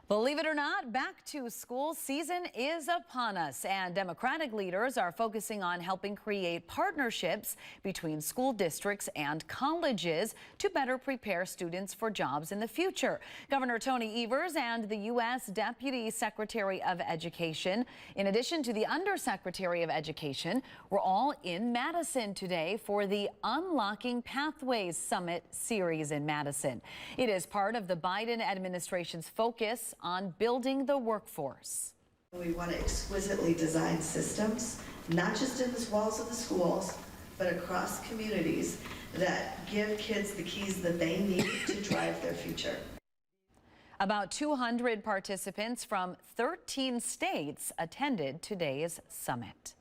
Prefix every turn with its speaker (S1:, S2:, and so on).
S1: Believe it or not, back to school season is upon us, and Democratic leaders are focusing on helping create partnerships between school districts and colleges to better prepare students for jobs in the future. Governor Tony Evers and the U.S. Deputy Secretary of Education, in addition to the Undersecretary of Education, were all in Madison today for the Unlocking Pathways Summit series in Madison. It is part of the Biden administration's focus on building the workforce.
S2: We want to exquisitely design systems, not just in the walls of the schools, but across communities that give kids the keys that they need to drive their future.
S1: About 200 participants from 13 states attended today's summit.